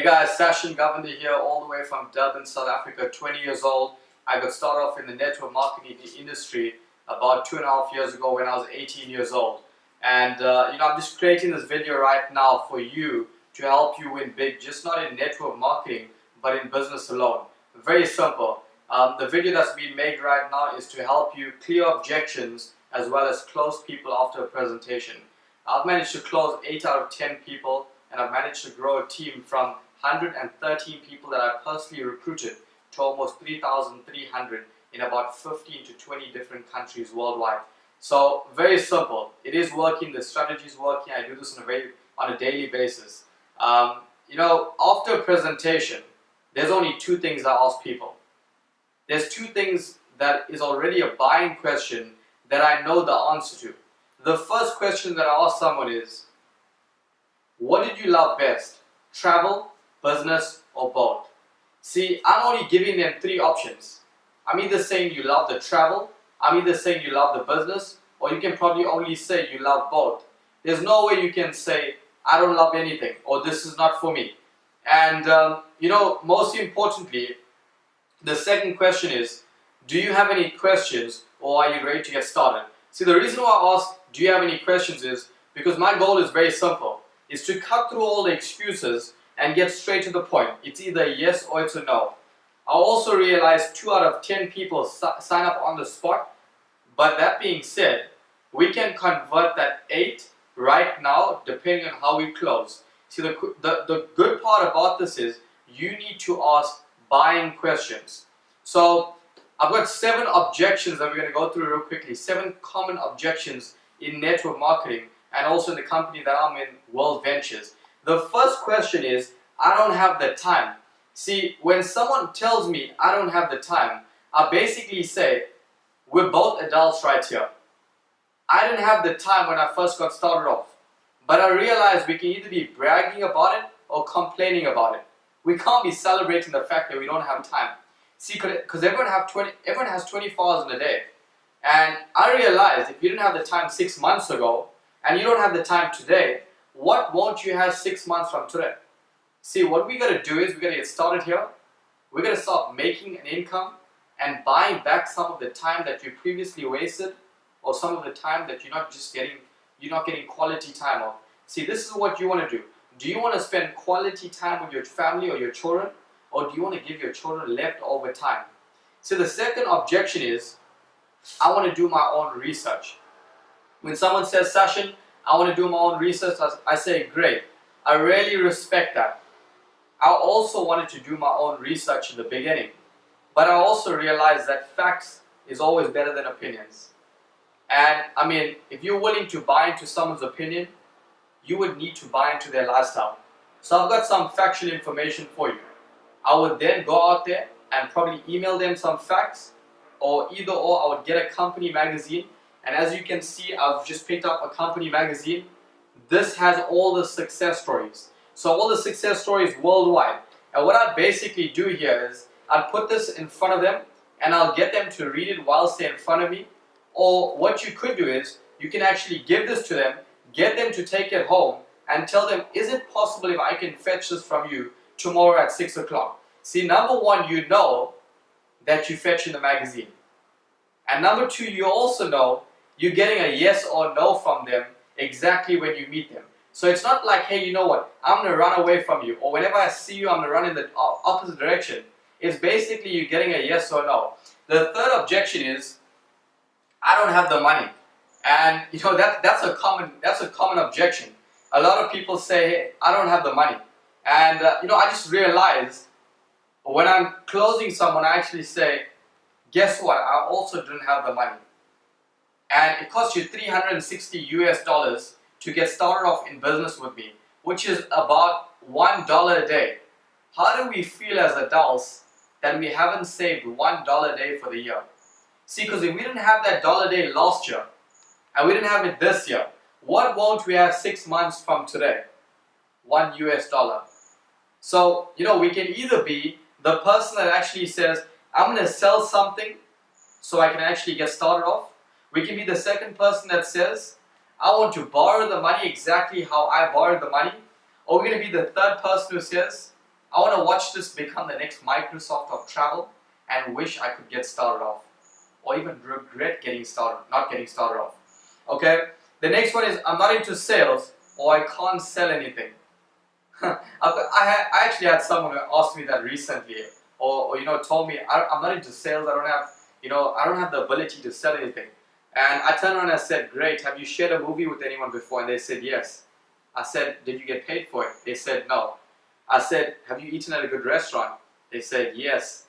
guys, Sashin, Govender here, all the way from Durban, South Africa, 20 years old. I got started off in the network marketing industry about 2.5 years ago when I was 18 years old. And I'm just creating this video right now for you to help you win big, just not in network marketing, but in business alone. Very simple. The video that's being made right now is to help you clear objections as well as close people after a presentation. I've managed to close 8 out of 10 people, and I've managed to grow a team from 113 people that I personally recruited to almost 3,300 in about 15 to 20 different countries worldwide. So very simple. It is working. The strategy is working. I do this on a daily basis. After a presentation, there's only two things I ask people. There's two things that is already a buying question that I know the answer to. The first question that I ask someone is, what did you love best? Travel, business, or both? See, I'm only giving them three options. I'm either saying you love the travel, I'm either saying you love the business, or you can probably only say you love both. There's no way you can say, I don't love anything, or this is not for me. And most importantly, the second question is, do you have any questions, or are you ready to get started? See, the reason why I ask, do you have any questions is because my goal is very simple. Is to cut through all the excuses and get straight to the point. It's either a yes or it's a no. I also realized 2 out of 10 people sign up on the spot, but that being said, we can convert that 8 right now depending on how we close. See, the good part about this is you need to ask buying questions. So I've got 7 objections that we're going to go through real quickly. 7 common objections in network marketing and also in the company that I'm in, WorldVentures. The first question is, I don't have the time. See, when someone tells me I don't have the time, I basically say, we're both adults right here. I didn't have the time when I first got started off. But I realized we can either be bragging about it or complaining about it. We can't be celebrating the fact that we don't have time. See, because everyone has 24 hours in a day. And I realized if you didn't have the time 6 months ago, and you don't have the time today, what won't you have 6 months from today? See, what we got to do is we got to get started here. We got to start making an income and buying back some of the time that you previously wasted, or some of the time that you're not getting quality time of. See, this is what you want to do. Do you want to spend quality time with your family or your children, or do you want to give your children leftover time? So the second objection is, I want to do my own research. When someone says, Sashin, I want to do my own research, I say, great. I really respect that. I also wanted to do my own research in the beginning. But I also realized that facts is always better than opinions. And I mean, if you're willing to buy into someone's opinion, you would need to buy into their lifestyle. So I've got some factual information for you. I would then go out there and probably email them some facts, or either or I would get a company magazine. And as you can see, I've just picked up a company magazine. This has all the success stories. So all the success stories worldwide. And what I basically do here is I'll put this in front of them and I'll get them to read it whilst they're in front of me. Or what you could do is you can actually give this to them, get them to take it home and tell them, is it possible if I can fetch this from you tomorrow at 6 o'clock? See, number one, you know that you fetch in the magazine. And number two, you also know you're getting a yes or no from them exactly when you meet them. So it's not like, hey, you know what, I'm going to run away from you, or whenever I see you, I'm going to run in the opposite direction. It's basically you getting a yes or no. The third objection is, I don't have the money. And that's a common objection. A lot of people say, hey, I don't have the money. And I just realized when I'm closing someone, I actually say, guess what, I also didn't have the money. And it costs you $360 US to get started off in business with me, which is about $1 a day. How do we feel as adults that we haven't saved $1 a day for the year? See, because if we didn't have that $1 a day last year, and we didn't have it this year, what won't we have 6 months from today? $1 US. So, we can either be the person that actually says, I'm going to sell something so I can actually get started off. We can be the second person that says, I want to borrow the money exactly how I borrowed the money. Or we're going to be the third person who says, I want to watch this become the next Microsoft of travel and wish I could get started off. Or even regret not getting started off. Okay? The next one is I'm not into sales or I can't sell anything. I actually had someone who asked me that recently, or told me I'm not into sales. I don't have the ability to sell anything. And I turned around and I said, great. Have you shared a movie with anyone before? And they said yes. I said, did you get paid for it? They said no. I said, have you eaten at a good restaurant? They said yes.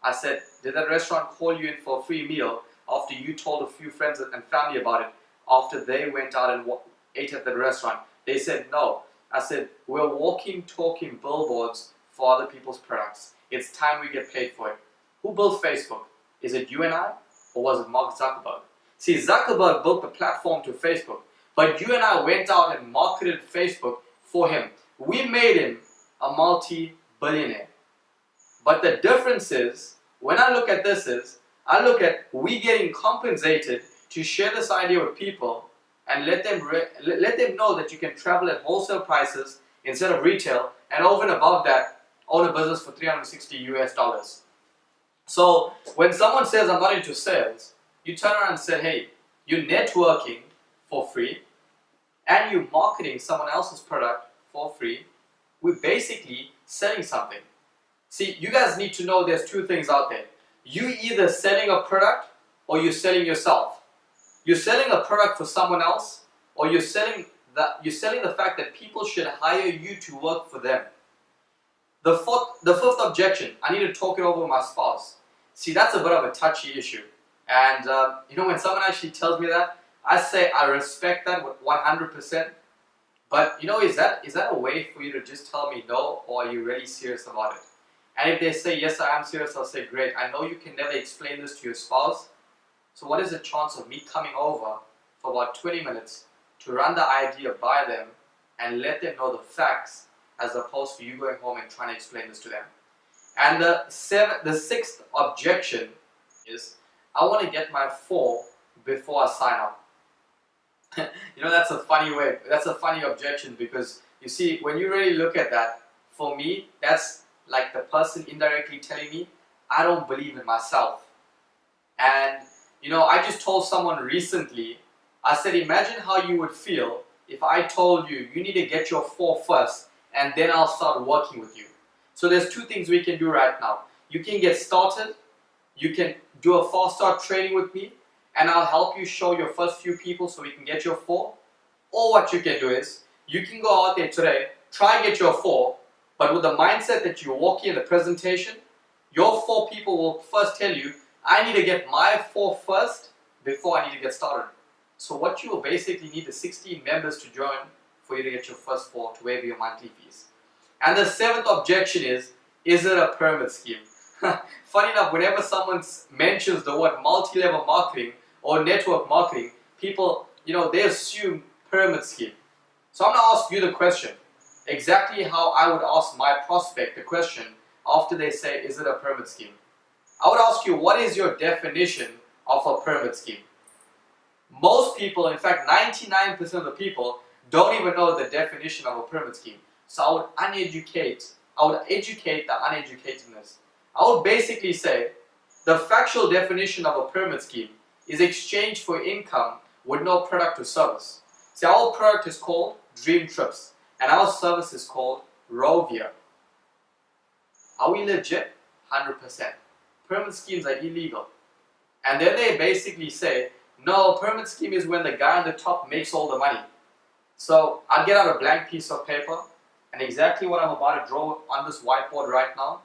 I said, did that restaurant call you in for a free meal after you told a few friends and family about it after they went out and ate at the restaurant? They said no. I said, we're walking, talking billboards for other people's products. It's time we get paid for it. Who built Facebook? Is it you and I? Or was it Mark Zuckerberg? See, Zuckerberg built the platform to Facebook, but you and I went out and marketed Facebook for him. We made him a multi-billionaire. But the difference is, when I look at this I look at we getting compensated to share this idea with people and let them know that you can travel at wholesale prices instead of retail, and over and above that, own a business for $360 US. So when someone says I'm not into sales, you turn around and say, hey, you're networking for free and you're marketing someone else's product for free. We're basically selling something. See, you guys need to know there's two things out there. You either selling a product or you're selling yourself. You're selling a product for someone else, or you're selling the fact that people should hire you to work for them. The fifth objection, I need to talk it over with my spouse. See, that's a bit of a touchy issue. And when someone actually tells me that, I say I respect that with 100%. But is that a way for you to just tell me no, or are you really serious about it? And if they say yes, I am serious, I'll say great. I know you can never explain this to your spouse. So what is the chance of me coming over for about 20 minutes to run the idea by them and let them know the facts, as opposed to you going home and trying to explain this to them? And the sixth objection is I want to get my 4 before I sign up. That's a funny objection, because you see, when you really look at that, for me, that's like the person indirectly telling me I don't believe in myself. And I just told someone recently, I said, imagine how you would feel if I told you you need to get your 4 first and then I'll start working with you. So there's two things we can do right now. You can get started, you can do a fast start training with me, and I'll help you show your first few people so we can get your 4. Or what you can do is, you can go out there today, try and get your 4, but with the mindset that you walk in the presentation, your 4 people will first tell you, I need to get my 4 first before I need to get started. So what you will basically need is 16 members to join for you to get your first 4 to waive your monthly fees. And the 7th objection is it a pyramid scheme? Funny enough, whenever someone mentions the word multi-level marketing or network marketing, people, they assume pyramid scheme. So I'm going to ask you the question, exactly how I would ask my prospect the question after they say, is it a pyramid scheme? I would ask you, what is your definition of a pyramid scheme? Most people, in fact 99% of the people, don't even know the definition of a pyramid scheme. So I would educate the uneducatedness. I would basically say the factual definition of a pyramid scheme is exchange for income with no product or service. See, our product is called Dream Trips and our service is called Rovia. Are we legit? 100%. Pyramid schemes are illegal. And then they basically say, no, a pyramid scheme is when the guy on the top makes all the money. So I'll get out a blank piece of paper, and exactly what I'm about to draw on this whiteboard right now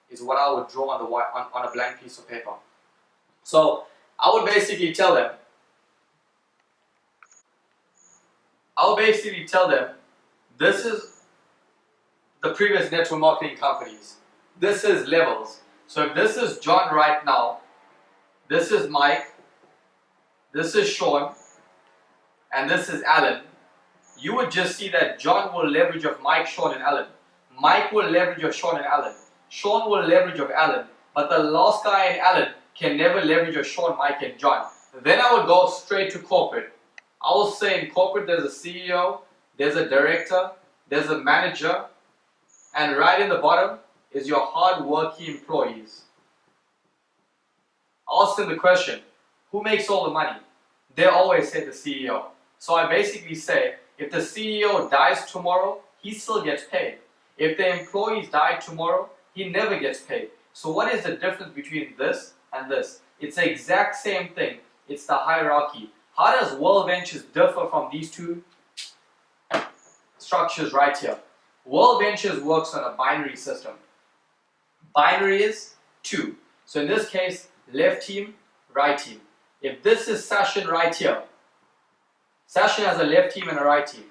is what I would draw on a blank piece of paper. So I would basically tell them, this is the previous network marketing companies. This is levels. So if this is John right now, this is Mike, this is Sean, and this is Alan, you would just see that John will leverage of Mike, Sean, and Alan. Mike will leverage of Sean and Alan. Sean will leverage of Alan. But the last guy in Alan can never leverage of Sean, Mike, and John. Then I would go straight to corporate. I will say in corporate there's a CEO, there's a director, there's a manager, and right in the bottom is your hard-working employees. Ask them the question, who makes all the money? They always say the CEO. So I basically say, if the CEO dies tomorrow, he still gets paid. If the employees die tomorrow, he never gets paid. So what is the difference between this and this? It's the exact same thing. It's the hierarchy. How does WorldVentures differ from these two structures right here? WorldVentures works on a binary system. Binary is 2. So in this case, left team, right team. If this is Sashin right here, Sashin has a left team and a right team.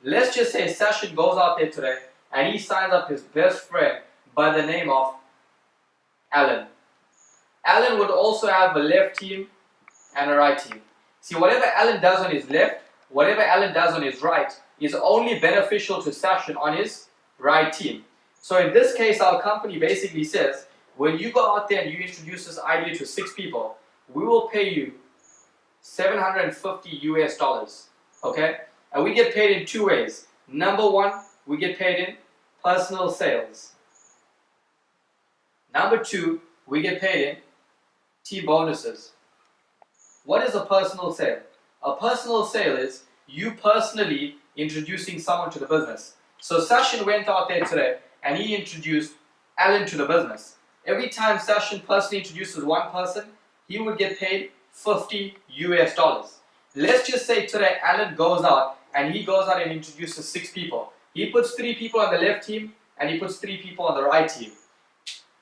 Let's just say Sashin goes out there today and he signs up his best friend by the name of Alan. Alan would also have a left team and a right team. See, whatever Alan does on his left, whatever Alan does on his right is only beneficial to Sashin on his right team. So in this case, our company basically says, when you go out there and you introduce this idea to 6 people, we will pay you $750 US, okay? And we get paid in 2 ways. Number 1, we get paid in personal sales. Number 2, we get paid in team bonuses. What is a personal sale? A personal sale is you personally introducing someone to the business. So Sashin went out there today and he introduced Alan to the business. Every time Sashin personally introduces one person, he would get paid $50 US. Let's just say today Alan goes out and he goes out and introduces 6 people. He puts 3 people on the left team and he puts 3 people on the right team.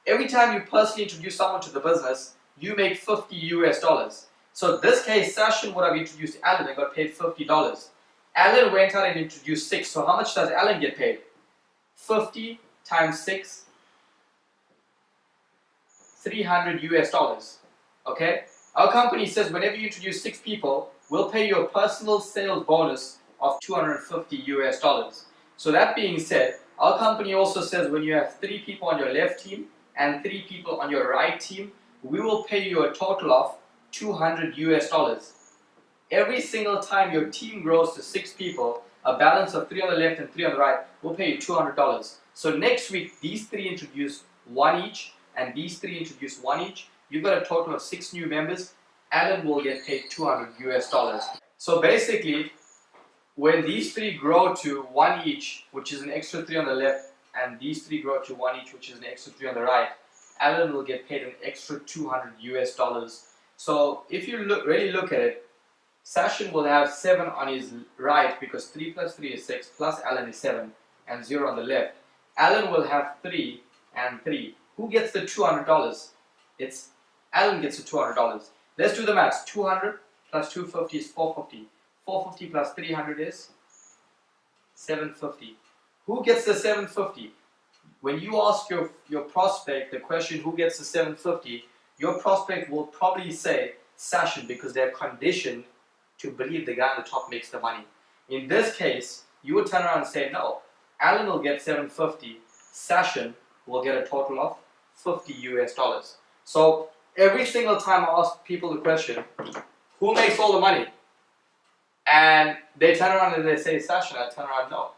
Every time you personally introduce someone to the business, you make $50 US. So in this case, Sashin would have introduced Alan and got paid $50. Alan went out and introduced 6. So how much does Alan get paid? 50 times 6, $300 US. Okay? Our company says whenever you introduce 6 people, we'll pay you a personal sales bonus of $250 US. So that being said, our company also says when you have 3 people on your left team and 3 people on your right team, we will pay you a total of $200 US. Every single time your team grows to 6 people, a balance of 3 on the left and 3 on the right, we'll pay you $200. So next week, these 3 introduce 1 each, and these 3 introduce 1 each. You've got a total of 6 new members. Alan will get paid $200 US. So basically, when these 3 grow to 1 each, which is an extra 3 on the left, and these 3 grow to 1 each, which is an extra 3 on the right, Alan will get paid an extra $200 US. So if you really look at it, Sashin will have 7 on his right because 3 plus 3 is 6, plus Alan is 7, and 0 on the left. Alan will have 3 and 3. Who gets the $200? It's Alan gets the $200. Let's do the maths. 200 plus 250 is 450. 450 plus 300 is 750. Who gets the 750? When you ask your prospect the question, who gets the 750, your prospect will probably say Sashin because they're conditioned to believe the guy on the top makes the money. In this case, you would turn around and say, no, Alan will get 750, Sashin will get a total of $50 US. So every single time I ask people the question, who makes all the money? And they turn around and they say Sashin, I turn around, no.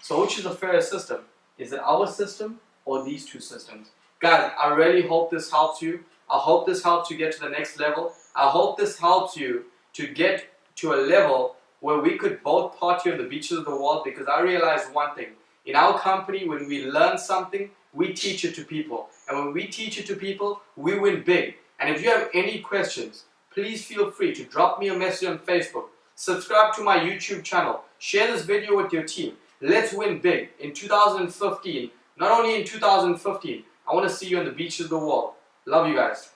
So which is the fairest system? Is it our system or these 2 systems? Guys, I really hope this helps you. I hope this helps you get to the next level. I hope this helps you to get to a level where we could both party on the beaches of the world, because I realized one thing. In our company, when we learn something, we teach it to people. And when we teach it to people, we win big. And if you have any questions, please feel free to drop me a message on Facebook. Subscribe to my YouTube channel. Share this video with your team. Let's win big in 2015. Not only in 2015, I want to see you on the beaches of the world. Love you guys.